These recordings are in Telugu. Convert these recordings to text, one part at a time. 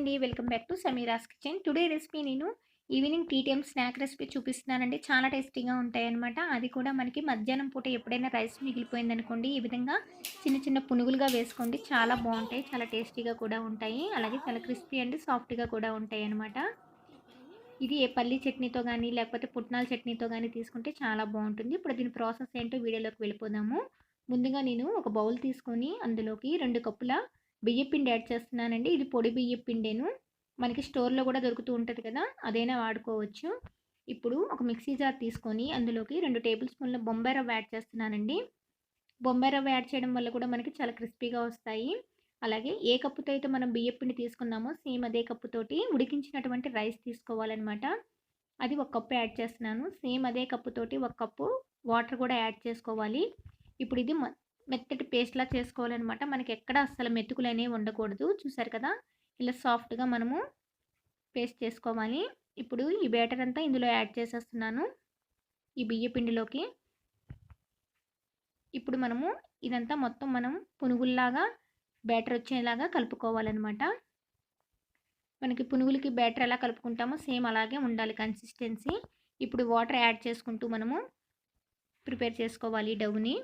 అండి. Welcome back to Sameera's kitchen. Today recipe నేను evening tea time snack recipe చూపిస్తున్నానండి. చాలా టేస్టీగా ఉంటాయన్నమాట. అది కూడా మనకి మధ్యాహ్నం పూట ఎప్పుడైనా రైస్ మిగిలిపోయిందనుకోండి, ఈ విధంగా చిన్న చిన్న పునుగులుగా వేసుకోండి. చాలా బావుంటాయి. చాలా టేస్టీగా కూడా ఉంటాయి. అలాగే చాలా క్రిస్పీ అండ్ సాఫ్ట్‌గా కూడా ఉంటాయన్నమాట. ఇది ఏ పల్లీ చట్నీతో గానీ, లేకపోతే పుట్నాల చట్నీతో గానీ తీసుకుంటే చాలా బావుంటుంది. ఇప్పుడు దీని ప్రాసెస్ ఏంటో వీడియోలోకి వెళ్ళిపోదాము. ముందుగా నేను ఒక బౌల్ తీసుకొని అందులోకి 2 కప్పుల బియ్యపిండి యాడ్ చేస్తున్నానండి. ఇది పొడి బియ్యపిండేను. మనకి స్టోర్‌లో గూడా దొరుకుతూ ఉంటది కదా! అదైనా వాడుకోవచ్చు. ఇప్పుడు ఒక మిక్సీ జార్ తీసుకొని అందులోకి 2 టేబుల్ స్పూన్ల బొంబాయి రవ్వ యాడ్ చేస్తున్నానండి. బొంబాయి రవ్వ యాడ్ చేయడం వల్ల కూడా మనకి చాలా క్రిస్పీగా వస్తాయి. అలాగే ఏ కప్పుతో అయితే మనం బియ్యపిండి తీసుకున్నామో సేమ్ అదే కప్పుతోటి ఉడికించినటువంటి రైస్ తీసుకోవాలనమాట. అది ఒక కప్పు యాడ్ చేస్తున్నాను. సేమ్ అదే కప్పుతోటి ఒక కప్పు వాటర్ కూడా యాడ్ చేసుకోవాలి. ఇప్పుడు ఇది మెత్తటి పేస్ట్‌లా చేసుకోవాలనమాట. మనకి ఎక్కడ అస్సలు మెతుకులనేవి ఉండకూడదు. చూసారు కదా! ఇలా సాఫ్ట్‌గా మనము పేస్ట్ చేసుకోవాలి. ఇప్పుడు ఈ బ్యాటర్ అంతా ఇందులో యాడ్ చేసేస్తున్నాను. ఈ బియ్య పిండిలోకి. ఇప్పుడు మనము ఇదంతా మొత్తం మనం పునుగుల్లాగా బ్యాటర్ వచ్చేలాగా కలుపుకోవాలనమాట. మనకి పునుగులకి బ్యాటర్ ఎలా కలుపుకుంటామో సేమ్ అలాగే ఉండాలి కన్సిస్టెన్సీ. ఇప్పుడు వాటర్ యాడ్ చేసుకుంటూ మనము ప్రిపేర్ చేసుకోవాలి డౌని.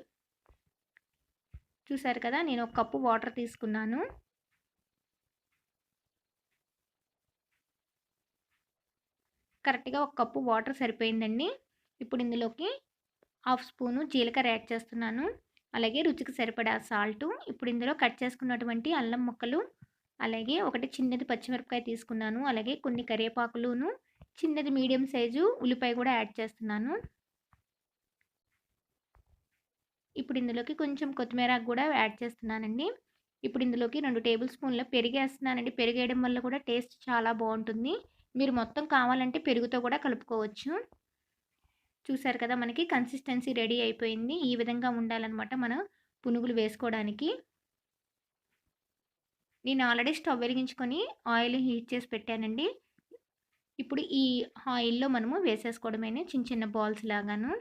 చూసారు కదా! నేను ఒక కప్పు వాటర్ తీసుకున్నాను. కరెక్ట్‌గా ఒక కప్పు వాటర్ సరిపోయిందండి. ఇప్పుడు ఇందులోకి హాఫ్ స్పూను జీలకర్ర యాడ్ చేస్తున్నాను. అలాగే రుచికి సరిపడా సాల్టు. ఇప్పుడు ఇందులో కట్ చేసుకున్నటువంటి అల్లం ముక్కలు, అలాగే ఒకటి చిన్నది పచ్చిమిరపకాయ తీసుకున్నాను. అలాగే కొన్ని కరివేపాకులును, చిన్నది మీడియం సైజు ఉల్లిపాయ కూడా యాడ్ చేస్తున్నాను. ఇప్పుడు ఇందులోకి కొంచెం కొత్తిమీరాకు కూడా యాడ్ చేస్తున్నానండి. ఇప్పుడు ఇందులోకి 2 టేబుల్ స్పూన్ల పెరుగేస్తున్నానండి. పెరుగేయడం వల్ల కూడా టేస్ట్ చాలా బావుంటుంది. మీరు మొత్తం కావాలంటే పెరుగుతో కూడా కలుపుకోవచ్చు. చూసారు కదా! మనకి కన్సిస్టెన్సీ రెడీ అయిపోయింది. ఈ విధంగా ఉండాలనమాట మన పునుగులు వేసుకోవడానికి. నేను ఆల్రెడీ స్టవ్ వెలిగించుకొని ఆయిల్ హీట్ చేసి పెట్టానండి. ఇప్పుడు ఈ ఆయిల్‌లో మనము వేసేసుకోవడమేనే చిన్న చిన్న బాల్స్ లాగాను.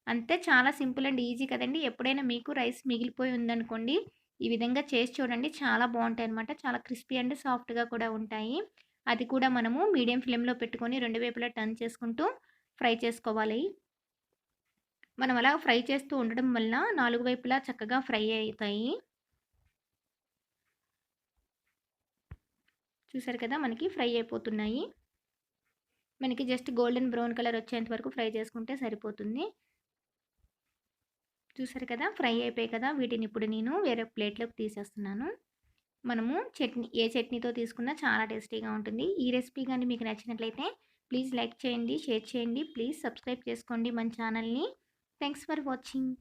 అంతే, చాలా సింపుల్ అండ్ ఈజీ కదండీ! ఎప్పుడైనా మీకు రైస్ మిగిలిపోయి ఉందనుకోండి, ఈ విధంగా చేసి చూడండి. చాలా బావుంటాయన్నమాట. చాలా క్రిస్పీ అండ్ సాఫ్ట్‌గా కూడా ఉంటాయి. అది కూడా మనము మీడియం ఫ్లేమ్‌లో పెట్టుకొని రెండు వైపులా టర్న్ చేసుకుంటూ ఫ్రై చేసుకోవాలి. మనం అలా ఫ్రై చేస్తూ ఉండడం వల్ల నాలుగు వైపులా చక్కగా ఫ్రై అయితాయి. చూసారు కదా! మనకి ఫ్రై అయిపోతున్నాయి. మనకి జస్ట్ గోల్డెన్ బ్రౌన్ కలర్ వచ్చేంత వరకు ఫ్రై చేసుకుంటే సరిపోతుంది. చూసారు కదా! ఫ్రై అయిపోయాయి కదా! వీటిని ఇప్పుడు నేను వేరే ప్లేట్‌లోకి తీసేస్తున్నాను. మనము ఏ చట్నీతో తీసుకున్నా చాలా టేస్టీగా ఉంటుంది. ఈ రెసిపీ గాని మీకు నచ్చినట్లయితే ప్లీజ్ లైక్ చేయండి, షేర్ చేయండి. ప్లీజ్ సబ్స్క్రైబ్ చేసుకోండి మన ఛానల్‌ని. Thanks for watching.